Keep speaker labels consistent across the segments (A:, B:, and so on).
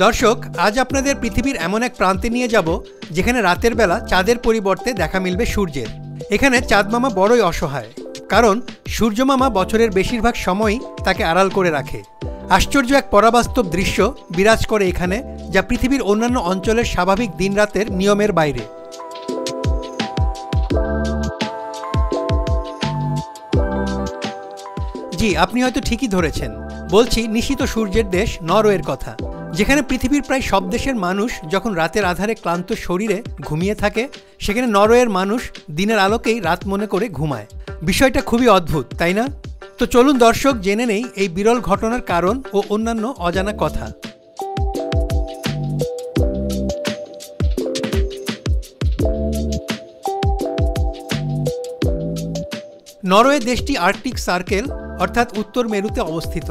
A: দর্শক, আজ আপনাদের পৃথিবীর এমন এক প্রান্তে নিয়ে যাব যেখানে রাতের বেলা চাঁদের পরিবর্তে দেখা মিলবে সূর্যের। এখানে চাঁদ মামা বড়ই অসহায়, কারণ সূর্য মামা বছরের বেশিরভাগ সময়ই তাকে আড়াল করে রাখে। আশ্চর্য এক পরাবাস্তব দৃশ্য বিরাজ করে এখানে, যা পৃথিবীর অন্যান্য অঞ্চলের স্বাভাবিক দিনরাতের নিয়মের বাইরে। জি, আপনি হয়তো ঠিকই ধরেছেন, বলছি নিশীত সূর্যের দেশ নরওয়ের কথা, যেখানে পৃথিবীর প্রায় সব দেশের মানুষ যখন রাতের আধারে ক্লান্ত শরীরে ঘুমিয়ে থাকে, সেখানে নরওয়ের মানুষ দিনের আলোকেই রাত মনে করে ঘুমায়। বিষয়টা খুবই অদ্ভুত, তাই না? তো চলুন দর্শক, জেনে নেই এই বিরল ঘটনার কারণ ও অন্যান্য অজানা কথা। নরওয়ে দেশটি আর্কটিক সার্কেল অর্থাৎ উত্তর মেরুতে অবস্থিত,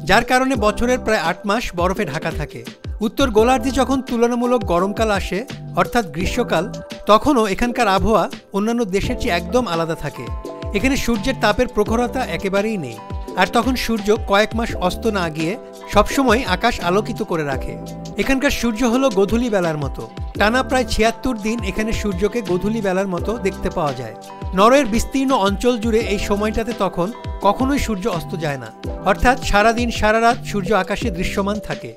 A: যার কারণে বছরের প্রায় ৮ মাস বরফে ঢাকা থাকে। উত্তর গোলার্ধে যখন তুলনামূলক গরমকাল আসে অর্থাৎ গ্রীষ্মকাল, তখনও এখানকার আবহাওয়া অন্যান্য দেশের চেয়ে একদম আলাদা থাকে। এখানে সূর্যের তাপের প্রখরতা একেবারেই নেই, আর তখন সূর্য কয়েক মাস অস্ত না গিয়ে সবসময় আকাশ আলোকিত করে রাখে। এখানকার সূর্য হলো গোধূলি বেলার মতো। টানা প্রায় ৭৬ দিন এখানে সূর্যকে গোধূলি বেলার মতো দেখতে পাওয়া যায়। নরওয়ের বিস্তীর্ণ অঞ্চল জুড়ে এই সময়টাতে তখন কখনোই সূর্য অস্ত যায় না, অর্থাৎ সারাদিন সারা রাত সূর্য আকাশে দৃশ্যমান থাকে।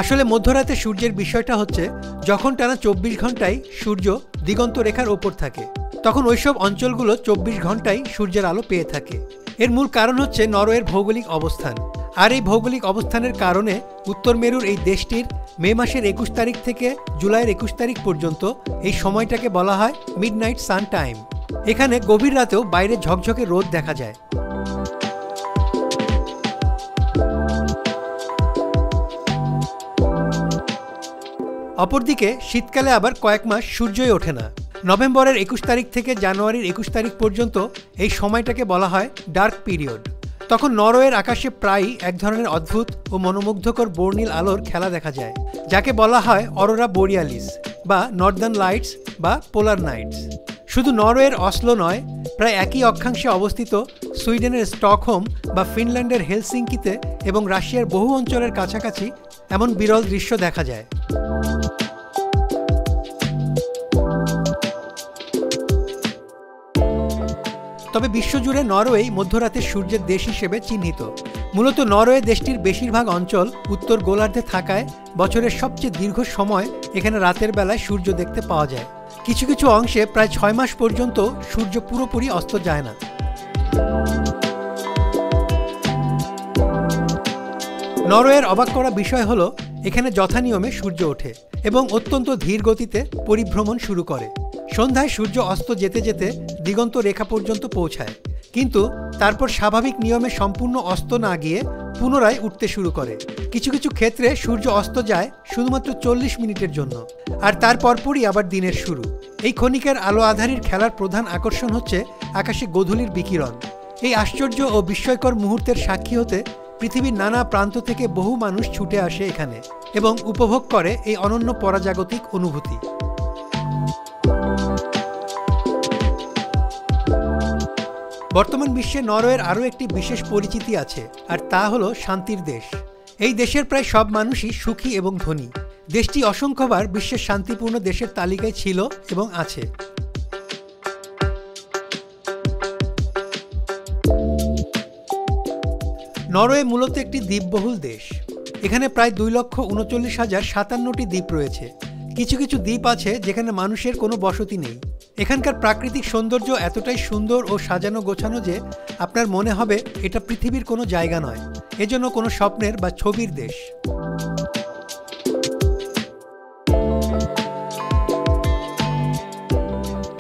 A: আসলে মধ্যরাতে সূর্যের বিষয়টা হচ্ছে, যখন টানা ২৪ ঘন্টায় সূর্য দিগন্ত রেখার ওপর থাকে, তখন ওইসব অঞ্চলগুলো ২৪ ঘন্টায় সূর্যের আলো পেয়ে থাকে। এর মূল কারণ হচ্ছে নরওয়ের ভৌগোলিক অবস্থান, আর এই ভৌগোলিক অবস্থানের কারণে উত্তর মেরুর এই দেশটির মে মাসের ২১ তারিখ থেকে জুলাইয়ের ২১ তারিখ পর্যন্ত এই সময়টাকে বলা হয় মিডনাইট সান টাইম। এখানে গভীর রাতেও বাইরে ঝকঝকে রোদ দেখা যায়। অপরদিকে শীতকালে আবার কয়েক মাস সূর্যই ওঠে না। নভেম্বরের ২১ তারিখ থেকে জানুয়ারির ২১ তারিখ পর্যন্ত এই সময়টাকে বলা হয় ডার্ক পিরিয়ড। তখন নরওয়ের আকাশে প্রায়ই এক ধরনের অদ্ভুত ও মনোমুগ্ধকর বর্ণিল আলোর খেলা দেখা যায়, যাকে বলা হয় অরোরা বোরিয়ালিস বা নর্দার্ন লাইটস বা পোলার নাইটস। শুধু নরওয়ের অসলো নয়, প্রায় একই অক্ষাংশে অবস্থিত সুইডেনের স্টকহোম বা ফিনল্যান্ডের হেলসিঙ্কিতে এবং রাশিয়ার বহু অঞ্চলের কাছাকাছি এমন বিরল দৃশ্য দেখা যায়। তবে বিশ্বজুড়ে নরওয়ে মধ্যরাতের সূর্যের দেশ হিসেবে চিহ্নিত। মূলত নরওয়ে দেশটির বেশিরভাগ অঞ্চল উত্তর গোলার্ধে থাকায় বছরের সবচেয়ে দীর্ঘ সময় এখানে রাতের বেলায় সূর্য দেখতে পাওয়া যায়। কিছু কিছু অংশে প্রায় ৬ মাস পর্যন্ত সূর্য পুরোপুরি অস্ত যায় না। নরওয়ের অবাক করা বিষয় হলো, এখানে যথানিয়মে সূর্য ওঠে এবং অত্যন্ত ধীর গতিতে পরিভ্রমণ শুরু করে। সন্ধ্যায় সূর্য অস্ত যেতে যেতে দিগন্ত রেখা পর্যন্ত পৌঁছায়, কিন্তু তারপর স্বাভাবিক নিয়মে সম্পূর্ণ অস্ত না গিয়ে পুনরায় উঠতে শুরু করে। কিছু কিছু ক্ষেত্রে সূর্য অস্ত যায় শুধুমাত্র ৪০ মিনিটের জন্য, আর তারপরই আবার দিনের শুরু। এই ক্ষণিকের আলো আঁধারির খেলার প্রধান আকর্ষণ হচ্ছে আকাশে গোধূলির বিকিরণ। এই আশ্চর্য ও বিস্ময়কর মুহূর্তের সাক্ষী হতে পৃথিবীর নানা প্রান্ত থেকে বহু মানুষ ছুটে আসে এখানে এবং উপভোগ করে এই অনন্য পরাজাগতিক অনুভূতি। বর্তমান বিশ্বে নরওয়ের আরও একটি বিশেষ পরিচিতি আছে, আর তা হলো শান্তির দেশ। এই দেশের প্রায় সব মানুষই সুখী এবং ধনী। দেশটি অসংখ্যবার বিশ্বের শান্তিপূর্ণ দেশের তালিকায় ছিল এবং আছে। নরওয়ে মূলত একটি দ্বীপবহুল দেশ। এখানে প্রায় ২,৩৯,০৫৭টি দ্বীপ রয়েছে। কিছু কিছু দ্বীপ আছে যেখানে মানুষের কোনো বসতি নেই। এখানকার প্রাকৃতিক সৌন্দর্য এতটাই সুন্দর ও সাজানো গোছানো যে আপনার মনে হবে এটা পৃথিবীর কোনো জায়গা নয়, এজন্য কোনো স্বপ্নের বা ছবির দেশ।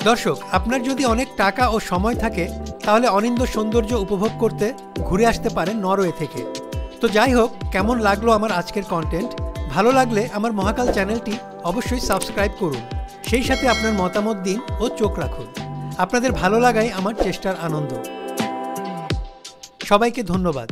A: দর্শক, আপনার যদি অনেক টাকা ও সময় থাকে, তাহলে অনিন্দ্য সৌন্দর্য উপভোগ করতে ঘুরে আসতে পারেন নরওয়ে থেকে। তো যাই হোক, কেমন লাগলো আমার আজকের কন্টেন্ট? ভালো লাগলে আমার মহাকাল চ্যানেলটি অবশ্যই সাবস্ক্রাইব করুন। সেই সাথে আপনার মতামত দিন ও চোখ রাখুন। আপনাদের ভালো লাগাই আমার চেষ্টার আনন্দ। সবাইকে ধন্যবাদ।